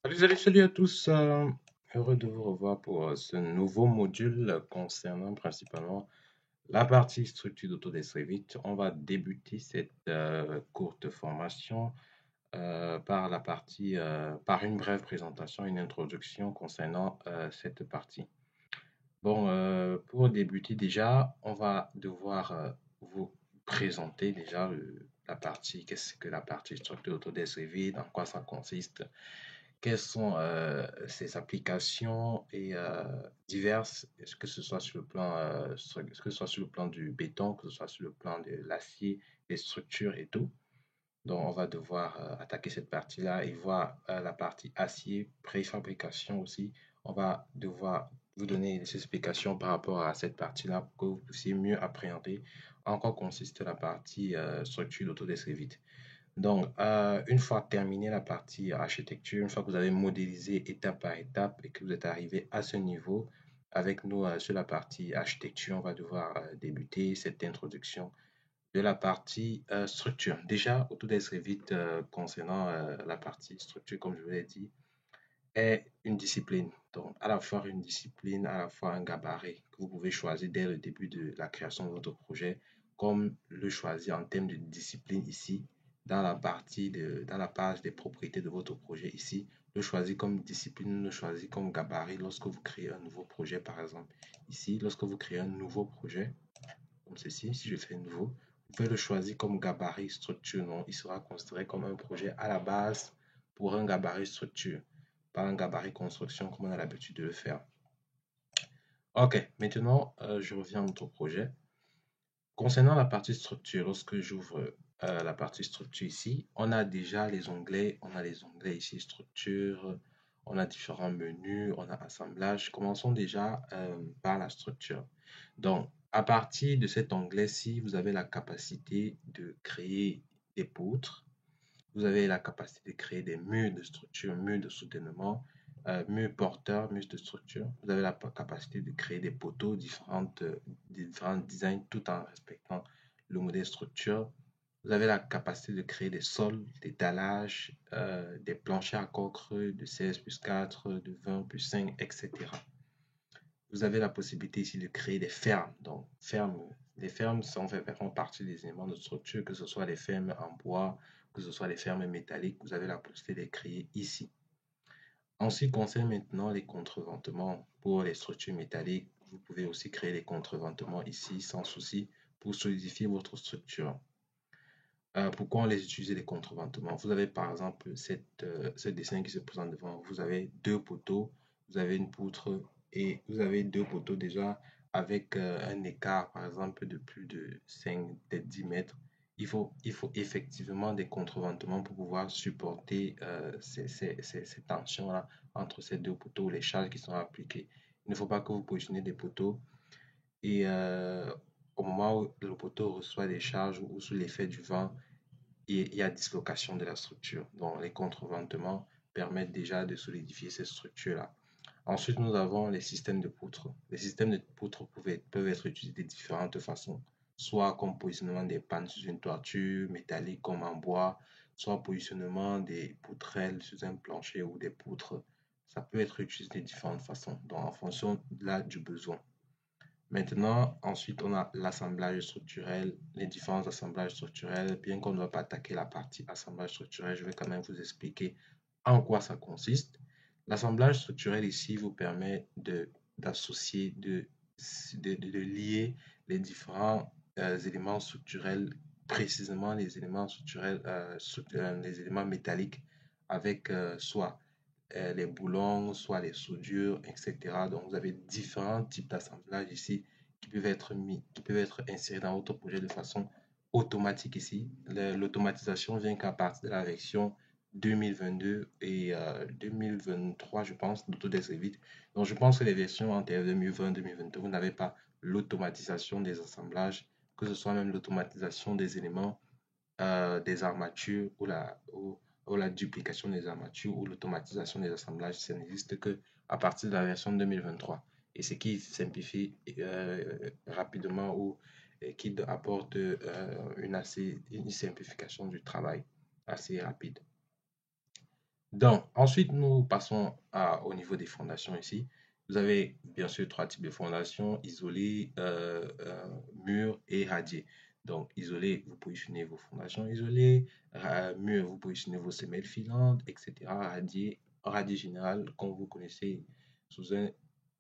Salut à tous. Heureux de vous revoir pour ce nouveau module concernant principalement la partie structure d'Autodesk Revit. On va débuter cette courte formation par une brève présentation, une introduction concernant cette partie. Bon, pour débuter déjà, on va devoir vous présenter déjà qu'est-ce que la partie structure d'Autodesk Revit, en quoi ça consiste, quelles sont ces applications et diverses, que ce soit sur le plan, que ce soit sur le plan du béton, que ce soit sur le plan de l'acier, des structures et tout. Donc, on va devoir attaquer cette partie-là et voir la partie acier, préfabrication aussi. On va devoir vous donner des explications par rapport à cette partie-là pour que vous puissiez mieux appréhender en quoi consiste la partie structure d'Autodesk Revit. Donc, une fois terminé la partie architecture, une fois que vous avez modélisé étape par étape et que vous êtes arrivé à ce niveau, avec nous sur la partie architecture, on va devoir débuter cette introduction de la partie structure. Déjà, Autodesk Revit, concernant la partie structure, comme je vous l'ai dit, est une discipline. Donc, à la fois une discipline, à la fois un gabarit que vous pouvez choisir dès le début de la création de votre projet, comme le choisir en termes de discipline ici, dans la page des propriétés de votre projet ici, le choisir comme discipline, le choisir comme gabarit lorsque vous créez un nouveau projet, par exemple. Ici, lorsque vous créez un nouveau projet, comme ceci, si je fais nouveau, vous pouvez le choisir comme gabarit structure. Non, il sera considéré comme un projet à la base pour un gabarit structure, pas un gabarit construction comme on a l'habitude de le faire. Ok, maintenant je reviens à notre projet. Concernant la partie structure, lorsque j'ouvre la partie structure ici, on a déjà les onglets, on a les onglets ici structure, on a différents menus, on a assemblage. Commençons déjà par la structure. Donc, à partir de cet onglet-ci, vous avez la capacité de créer des poutres, vous avez la capacité de créer des murs de structure, murs de soutènement, murs porteurs, murs de structure. Vous avez la capacité de créer des poteaux, différents designs tout en respectant le modèle structure. Vous avez la capacité de créer des sols, des dallages, des planchers à corps creux de 16+4, de 20+5, etc. Vous avez la possibilité ici de créer des fermes. Donc, les fermes feront partie des éléments de structure, que ce soit les fermes en bois, que ce soit les fermes métalliques. Vous avez la possibilité de les créer ici. En ce qui concerne maintenant les contreventements pour les structures métalliques, vous pouvez aussi créer des contreventements ici sans souci pour solidifier votre structure. Pourquoi on les utilise les contreventements? Vous avez par exemple ce dessin qui se présente devant vous. Vous avez deux poteaux, vous avez une poutre et vous avez deux poteaux déjà avec un écart par exemple de plus de 5, peut-être 10 mètres. Il faut effectivement des contreventements pour pouvoir supporter ces tensions-là entre ces deux poteaux, les charges qui sont appliquées. Il ne faut pas que vous positionnez des poteaux et au moment où le poteau reçoit des charges ou sous l'effet du vent, il y a dislocation de la structure. Donc, les contreventements permettent déjà de solidifier cette structure-là. Ensuite, nous avons les systèmes de poutres. Les systèmes de poutres peuvent être utilisés de différentes façons, soit comme positionnement des pannes sur une toiture métallique comme en bois, soit positionnement des poutrelles sur un plancher ou des poutres. Ça peut être utilisé de différentes façons, donc en fonction là du besoin. Maintenant, ensuite, on a l'assemblage structurel, les différents assemblages structurels. Bien qu'on ne va pas attaquer la partie assemblage structurel, je vais quand même vous expliquer en quoi ça consiste. L'assemblage structurel ici vous permet d'associer, de lier les différents éléments structurels, précisément les éléments structurels, les éléments métalliques avec soit les boulons, soit les soudures, etc. Donc, vous avez différents types d'assemblages ici qui peuvent être insérés dans votre projet de façon automatique ici. L'automatisation vient qu'à partir de la version 2022 et 2023, je pense, d'Autodesk Revit. Donc, je pense que les versions antérieures 2020-2022, vous n'avez pas l'automatisation des assemblages, que ce soit même l'automatisation des éléments, des armatures ou la duplication des armatures ou l'automatisation des assemblages. Ça n'existe que à partir de la version 2023. Et ce qui simplifie rapidement ou qui apporte une simplification du travail assez rapide. Donc, ensuite, nous passons au niveau des fondations ici. Vous avez bien sûr trois types de fondations, isolé, mur et radier. Donc, isolé, vous positionnez vos fondations isolées, mur, vous positionnez vos semelles filantes, etc. Radier général, comme vous connaissez, sous un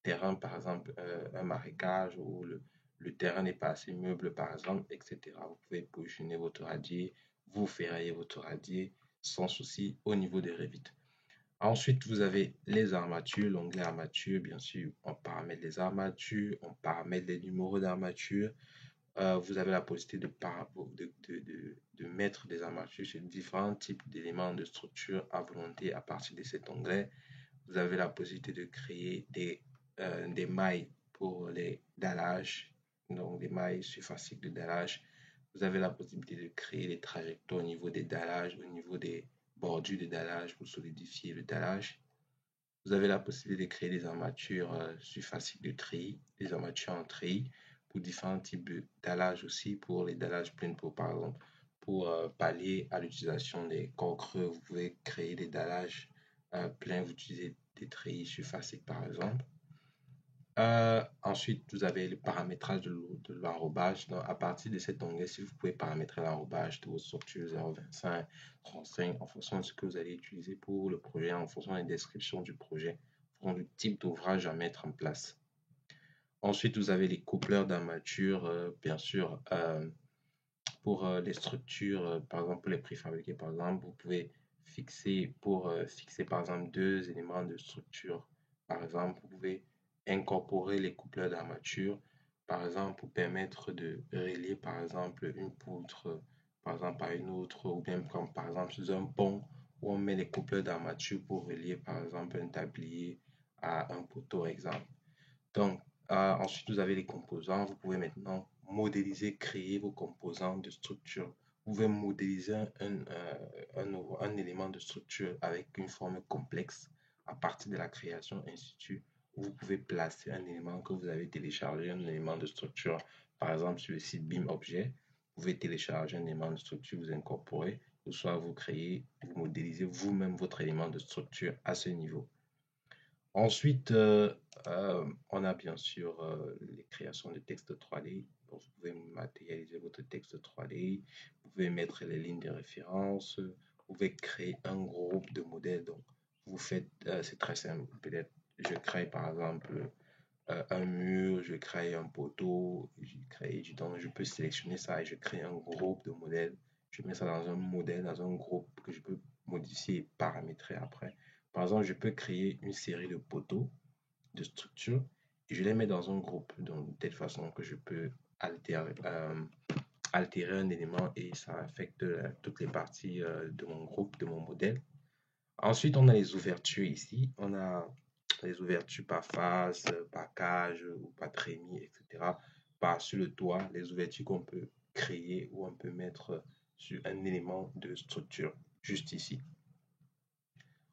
terrain, par exemple, un marécage où le terrain n'est pas assez meuble, par exemple, etc. Vous pouvez positionner votre radier, vous ferraillez votre radier sans souci au niveau des Revit. Ensuite, vous avez les armatures, l'onglet armature, bien sûr, on paramètre les armatures, on paramètre les numéros d'armature. Vous avez la possibilité de mettre des armatures sur différents types d'éléments de structure à volonté à partir de cet onglet. Vous avez la possibilité de créer des mailles pour les dallages, donc des mailles surfaciques de dallage. Vous avez la possibilité de créer des trajectoires au niveau des dallages, au niveau des bordures de dallage pour solidifier le dallage. Vous avez la possibilité de créer des armatures surfaciques de treillis, des armatures en treillis pour différents types de dallage aussi, pour les dallages plein pot par exemple. Pour pallier à l'utilisation des corps creux, vous pouvez créer des dallages pleins, vous utilisez des treillis surfaciques par exemple. Ensuite, vous avez le paramétrage de l'enrobage. Donc, à partir de cet onglet, si vous pouvez paramétrer l'enrobage de vos structures 0,25, 35, en fonction de ce que vous allez utiliser pour le projet, en fonction des descriptions du projet, en fonction du type d'ouvrage à mettre en place. Ensuite, vous avez les coupleurs d'armature, bien sûr, pour les structures, par exemple, pour les préfabriqués, par exemple, vous pouvez fixer, fixer, par exemple, deux éléments de structure. Par exemple, vous pouvez incorporer les coupleurs d'armature, par exemple, pour permettre de relier, par exemple, une poutre, par exemple, à une autre, ou bien comme, par exemple, sur un pont, où on met les coupleurs d'armature pour relier, par exemple, un tablier à un poteau, exemple. Donc, ensuite, vous avez les composants. Vous pouvez maintenant modéliser, créer vos composants de structure. Vous pouvez modéliser un élément de structure avec une forme complexe à partir de la création, ainsi de suite. Vous pouvez placer un élément que vous avez téléchargé, un élément de structure, par exemple sur le site BIM Objet. Vous pouvez télécharger un élément de structure, vous incorporer, ou soit vous créez, vous modélisez vous-même votre élément de structure à ce niveau. Ensuite, on a bien sûr les créations de textes 3D. Donc, vous pouvez matérialiser votre texte 3D, vous pouvez mettre les lignes de référence, vous pouvez créer un groupe de modèles. Donc, vous faites, c'est très simple. Peut-être, je crée par exemple un mur, je crée un poteau, donc je peux sélectionner ça et je crée un groupe de modèles. Je mets ça dans un modèle, dans un groupe que je peux modifier et paramétrer après. Par exemple, je peux créer une série de poteaux, de structures, et je les mets dans un groupe, donc, de telle façon que je peux altérer un élément et ça affecte toutes les parties de mon groupe, de mon modèle. Ensuite, on a les ouvertures ici. On a les ouvertures par face, par cage ou par trémie, etc. Par-sur le toit, les ouvertures qu'on peut créer ou on peut mettre sur un élément de structure, juste ici.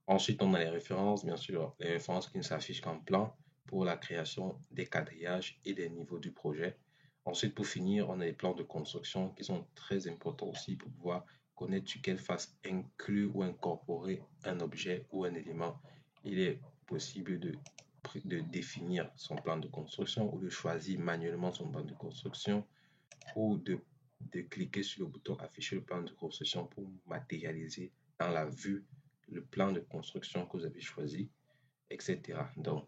Ensuite, on a les références, bien sûr, les références qui ne s'affichent qu'en plan pour la création des quadrillages et des niveaux du projet. Ensuite, pour finir, on a les plans de construction qui sont très importants aussi pour pouvoir connaître sur quelle face inclure ou incorporer un objet ou un élément. Il est possible de définir son plan de construction ou de choisir manuellement son plan de construction ou de cliquer sur le bouton afficher le plan de construction pour matérialiser dans la vue le plan de construction que vous avez choisi, etc. Donc,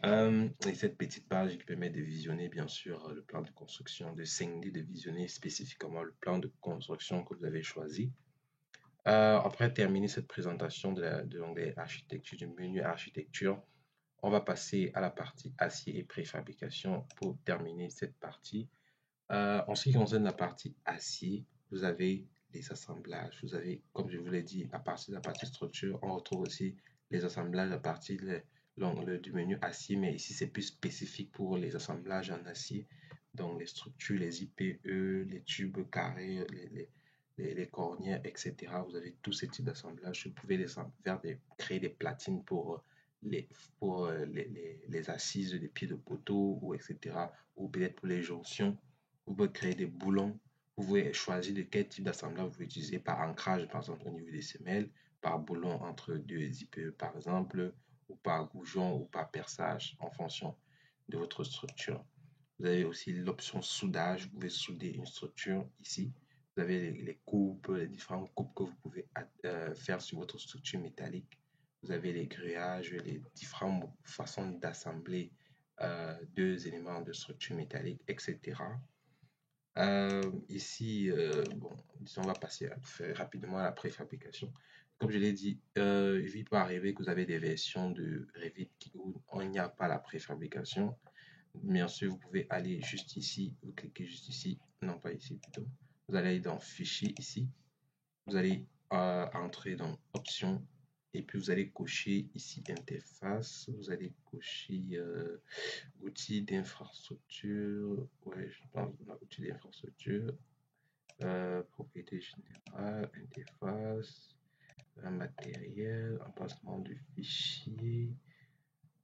et cette petite page qui permet de visionner, bien sûr, le plan de construction, de scinder, de visionner spécifiquement le plan de construction que vous avez choisi. Après terminer cette présentation de l'onglet architecture, du menu architecture, on va passer à la partie acier et préfabrication pour terminer cette partie. En ce qui concerne la partie acier, vous avez les assemblages. Vous avez, comme je vous l'ai dit, à partir de la partie structure, on retrouve aussi les assemblages à partir du menu acier, mais ici c'est plus spécifique pour les assemblages en acier. Donc les structures, les IPE, les tubes carrés, les cornières, etc. Vous avez tous ces types d'assemblages. Vous pouvez créer des platines les, les assises des pieds de poteau, ou etc. Ou peut-être pour les jonctions. Vous pouvez créer des boulons. Vous pouvez choisir de quel type d'assemblage vous pouvez utiliser par ancrage, par exemple, au niveau des semelles, par boulon entre deux IPE par exemple, ou par goujon ou par perçage en fonction de votre structure. Vous avez aussi l'option soudage. Vous pouvez souder une structure ici. Vous avez les coupes, les différentes coupes que vous pouvez faire sur votre structure métallique. Vous avez les grillages, les différentes façons d'assembler deux éléments de structure métallique, etc. Ici, bon, disons, on va passer rapidement à la préfabrication. Comme je l'ai dit, il peut arriver que vous avez des versions de Revit où il n'y a pas la préfabrication. Bien sûr, vous pouvez aller juste ici, vous cliquez juste ici, non pas ici plutôt. Vous allez dans Fichier ici, vous allez entrer dans Options et puis vous allez cocher ici Interface, vous allez cocher outils d'infrastructure, ouais, je pense outils d'infrastructure, propriété générale, interface, matériel, emplacement du fichier,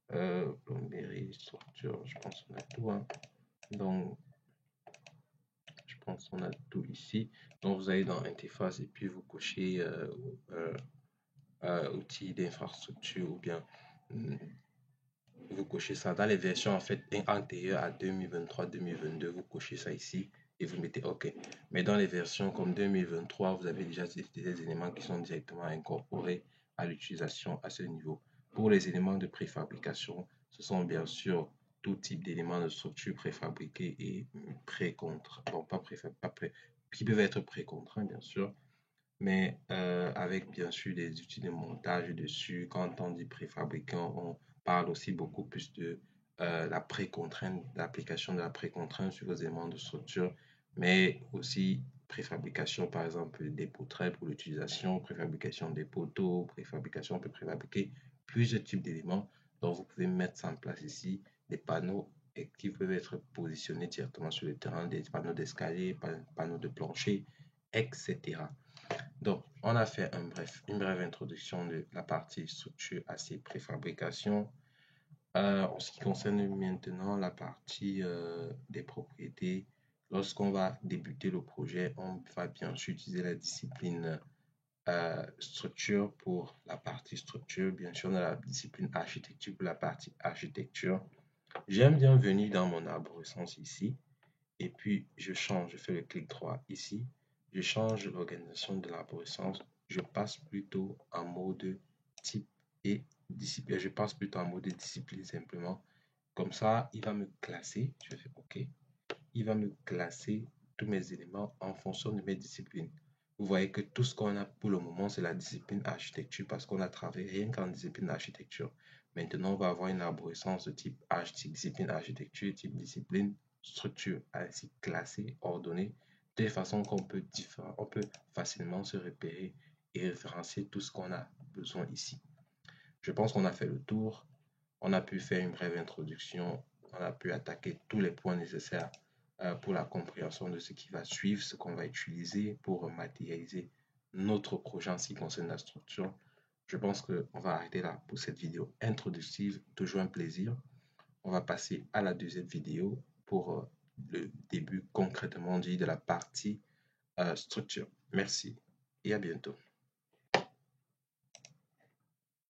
plomberie, structure, je pense qu'on a tout, hein. Donc, je pense qu'on a tout ici. Donc, vous allez dans interface et puis vous cochez outils d'infrastructure ou bien vous cochez ça dans les versions en fait antérieures à 2023-2022, vous cochez ça ici et vous mettez OK. Mais dans les versions comme 2023, vous avez déjà des éléments qui sont directement incorporés à l'utilisation à ce niveau. Pour les éléments de préfabrication, ce sont bien sûr tout type d'éléments de structure préfabriqués et pré-contraints, bon pas qui peuvent être pré-contraints bien sûr, mais avec bien sûr des outils de montage dessus. Quand on dit préfabricant, on parle aussi beaucoup plus de la pré-contrainte, l'application de la pré-contrainte sur vos éléments de structure, mais aussi préfabrication, par exemple, des poutrelles pour l'utilisation, préfabrication des poteaux, préfabrication, on peut préfabriquer plusieurs types d'éléments. Donc, vous pouvez mettre ça en place ici, des panneaux qui peuvent être positionnés directement sur le terrain, des panneaux d'escalier, panneaux de plancher, etc. Donc, on a fait une brève introduction de la partie structure acier préfabrication. En ce qui concerne maintenant la partie des propriétés, lorsqu'on va débuter le projet, on va bien sûr utiliser la discipline structure pour la partie structure. Bien sûr, on a la discipline architecture pour la partie architecture. J'aime bien venir dans mon arborescence ici et puis je change, je fais le clic droit ici, je change l'organisation de l'arborescence, je passe plutôt en mode type et discipline, je passe plutôt en mode discipline simplement. Comme ça, il va me classer, je fais OK, il va me classer tous mes éléments en fonction de mes disciplines. Vous voyez que tout ce qu'on a pour le moment, c'est la discipline architecture parce qu'on a travaillé rien qu'en discipline architecture. Maintenant, on va avoir une arborescence de type discipline architecture, type discipline structure, ainsi classée, ordonnée, de telle façon qu'on peut, on peut facilement se repérer et référencier tout ce qu'on a besoin ici. Je pense qu'on a fait le tour. On a pu faire une brève introduction. On a pu attaquer tous les points nécessaires pour la compréhension de ce qui va suivre, ce qu'on va utiliser pour matérialiser notre projet en ce qui concerne la structure. Je pense qu'on va arrêter là pour cette vidéo introductive. Toujours un plaisir. On va passer à la deuxième vidéo pour le début concrètement dit de la partie structure. Merci et à bientôt.